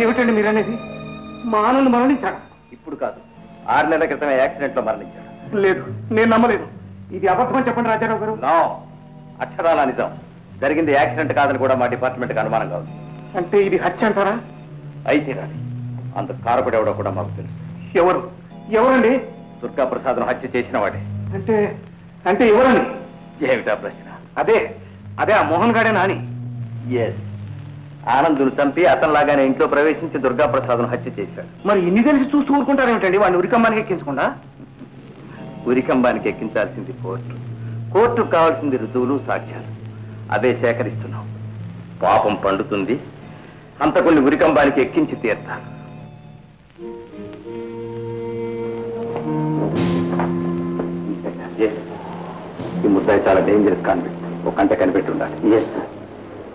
ఏమిటండి మీరనేది? మా ఆనంద్ మరణించాడు? ఇప్పుడు కాదు, 6 నెలల క్రితమే యాక్సిడెంట్ లో మరణించాడు. లేదు, నేను నమ్మలేదు. ఇది అబద్ధమని చెప్పండి రాజారావు గారు. నో, అక్షరాల నిజం. జరిగింది యాక్సిడెంట్ కాదని కూడా మా డిపార్ట్మెంట్కి అనుమానంగా ఉంది. అంటే ఇది హత్య అంటారా? అయితే రాని అందుకు కారకుడు ఎవడో కూడా మాకు తెలుసు. ఎవరండి? దుర్గా ప్రసాద్ను హత్య చేసిన వాడే. అంటే అంటే ఎవరండి? ఏమిటా ప్రశ్న? అదే ఆ మోహన్ గాడే నాని. ఎస్, ఆనందును చంపి అతనిలాగానే ఇంట్లో ప్రవేశించి దుర్గా ప్రసాద్ను హత్య చేశాడు. మరి ఇన్ని తెలిసి చూసి ఊరుకుంటారేమిటండి? వాడిని ఉరికంబానికి ఎక్కించకుండా? ఉరికంబానికి ఎక్కించాల్సింది కోర్టుకు కావాల్సింది రుజువులు, సాక్ష్యాలు. అదే సేకరిస్తున్నాం. పాపం పండుతుంది, అంతకుల్ని ఉరికంబానికి ఎక్కించి తీర్తారు. ఈ ముద్దాయి చాలా డేంజరస్ కాన్విక్ట్. ఒక గంట కనిపెట్టి ఉండాలి.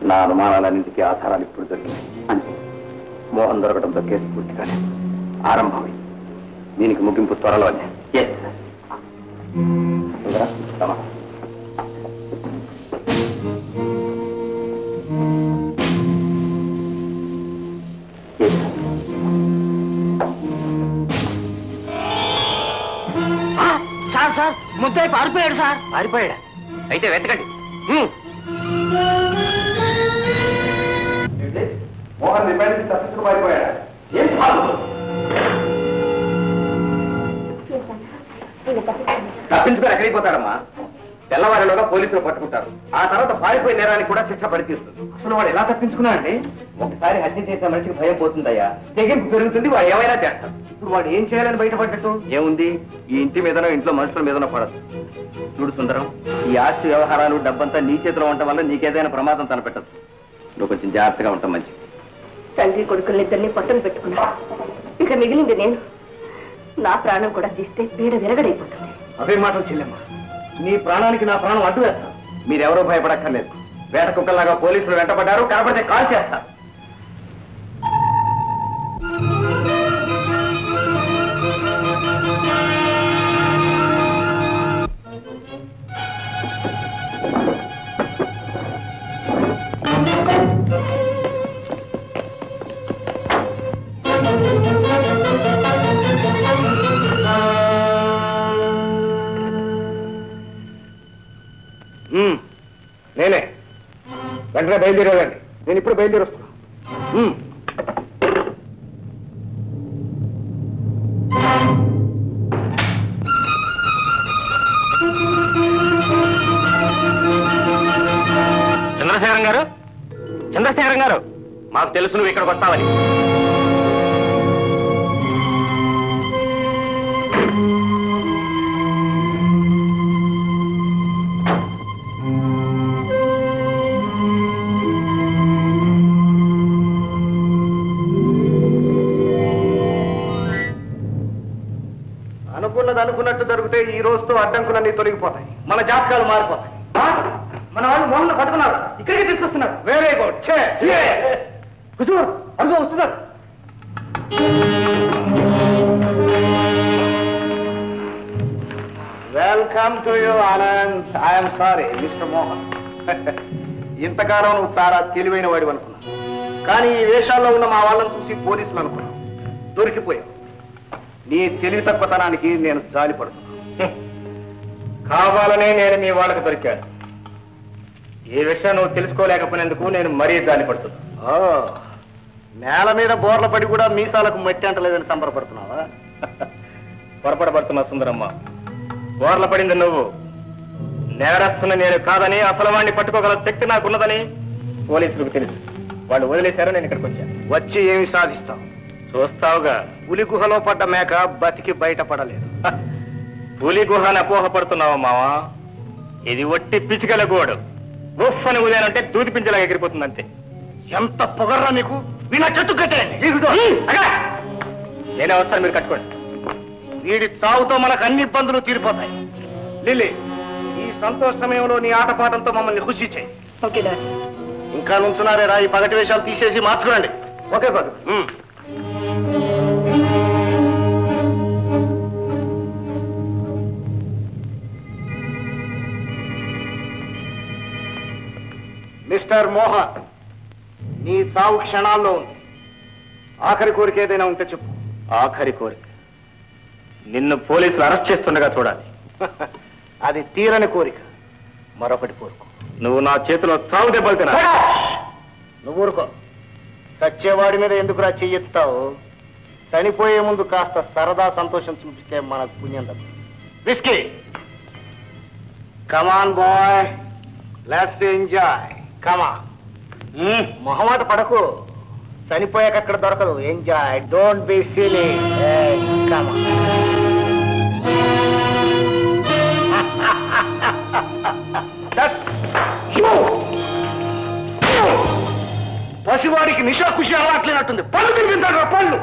నా అనుమానాలన్నింటికీ ఆధారాలు ఇప్పుడు దొరికినాయి. అంటే మోహన్ దొరకడంతో కేసు పూర్తిగానే ఆరంభమై దీనికి ముగింపు త్వరలోనే. సార్ ముద్దాయి పారిపోయాడు సార్. పారిపోయాడా? అయితే వెతకండి. మోహన్ రిమైండ్ తప్పించుకు పారిపోయాడా? ఏం తప్పించుకొని ఎక్కడికి పోతాడమ్మా? తెల్లవారిలోగా పోలీసులు పట్టుకుంటారు. ఆ తర్వాత పారిపోయే నేరానికి కూడా శిక్ష పడితీస్తుంది. అసలు వాడు ఎలా తప్పించుకున్నాడండి? ఒకసారి హత్య చేసే మనిషికి భయం పోతుందయ్యా, తెగింపు పెరుగుతుంది, వాడు ఏమైనా చేస్తాడు. ఇప్పుడు వాడు ఏం చేయాలని బయటపడ్డట్టు? ఏముంది, ఈ ఇంటి మీదనో ఇంట్లో మనుషుల మీదనో పడదు. చూడు సుందరం, ఈ ఆస్తి వ్యవహారాలు డబ్బంతా నీ చేతిలో ఉండటం వల్ల నీకేదైనా ప్రమాదం తలపెట్టదు. నువ్వు కొంచెం జాగ్రత్తగా ఉంటాం మంచిది. తండ్రి కొడుకులిద్దరినీ పట్టణ పెట్టుకున్నా, ఇక మిగిలింది నేను. నా ప్రాణం కూడా తీస్తే పీడ విరగడైపోతుంది. అవే మాటలు చెల్లెమ్మ, నీ ప్రాణానికి నా ప్రాణం అడ్డు వేస్తాను. మీరెవరూ భయపడక్కర్లేదు. వేట కుక్కల్లాగా పోలీసులు వెంటపడ్డారు, కనపడితే కాల్ చేస్తారు. నేనే. వెంటనే బయలుదేరేదండి. నేను ఇప్పుడు బయలుదేరి వస్తున్నా. చంద్రశేఖరం గారు, మాకు తెలుసు నువ్వు ఇక్కడికి వస్తావని. అనుకున్నది అనుకున్నట్టు జరిగితే ఈ రోజుతో అడ్డంకులన్నీ తొలగిపోతాయి, మన జాతకాలు మారిపోతాయి. మన వాళ్ళు మోహన్ పట్టుకున్నారు, ఇక్కడికి తీసుకొస్తున్నారు. Very good. అడుగు వస్తున్నారు. Welcome to you Anand. I'm sorry mister Mohan. ఇంతకాలం నువ్వు చాలా తెలివైన వాడు అనుకున్నాను, కానీ ఈ వేషాల్లో ఉన్న మా వాళ్ళని చూసి పోలీసులు అనుకున్నాను. దొరికిపోయావు. నీ తెలివి తక్కువతనానికి నేను జాలిపడుతున్నాను. కావాలనే నేను మీ వాళ్ళకి దొరికాను. ఈ విషయం నువ్వు తెలుసుకోలేకపోయినందుకు నేను మరీ జాలిపడుతున్నాను. నేల మీద బోర్ల పడి కూడా మీసాలకు మట్టి అంటలేదని సంబరపడుతున్నావా? పొరపడబడుతున్నా సుందరమ్మ. బోర్ల పడింది నువ్వు, నేరస్తున్న నేను కాదని, అసలు వాడిని పట్టుకోగల శక్తి నాకున్నదని పోలీసులకు తెలుసు. వాళ్ళు వదిలేశారు, నేను ఇక్కడికి వచ్చాను. వచ్చి ఏమి సాధిస్తావు చూస్తావుగా. పులి గుహలో పడ్డ మేక బతికి బయటపడలేదు. పులి గుహని అపోహపడుతున్నావా మావా? ఇది ఒట్టి పిచ్చికల గోడు. ఉఫ్ అని ఉదయానంటే దూది పించలా ఎగిరిపోతుంది అంతే. ఎంత పొగర్రా నీకు? వీణ చెట్టు కట్టేయండి. నేనే వస్తాను, మీరు కట్టుకోండి. వీడి చావుతో మనకు అన్ని ఇబ్బందులు తీరిపోతాయి. లిల్లీ, ఈ సంతోష సమయంలో నీ ఆటపాటంతో మమ్మల్ని ఖుషి చేయి. Okay daddy. ఇంకా నుంచున్నారే రా, ఈ పగటి వేషాలు తీసేసి మార్చుకోండి. ఓకే బాబు. మిస్టర్ మోహన్, నీ సావు క్షణాల్లో ఉంది. ఆఖరి కోరిక ఏదైనా ఉంటే చెప్పు. ఆఖరి కోరిక నిన్ను పోలీసులు అరెస్ట్ చేస్తుండగా చూడాలి. అది తీరని కోరిక. మరొకటి కోరుకో. నువ్వు నా చేతిలో చావు దెబ్బలు తినా. నువ్వు ఊరుకో. చచ్చేవాడి మీద ఎందుకురా చెయ్యెత్తావు? చనిపోయే ముందు కాస్త సరదా సంతోషం చూపిస్తే మనకు పుణ్యం తప్ప. Whisky, come on boy, let's enjoy. Come on. మొహమాట పడకు, చనిపోయాక అక్కడ దొరకదు. Enjoy, don't be silly. Come on. పసివాడికి నిశా ఖుషి అలవాట్లేనట్టుంది. పళ్ళు తినిపించాడు. పళ్ళు.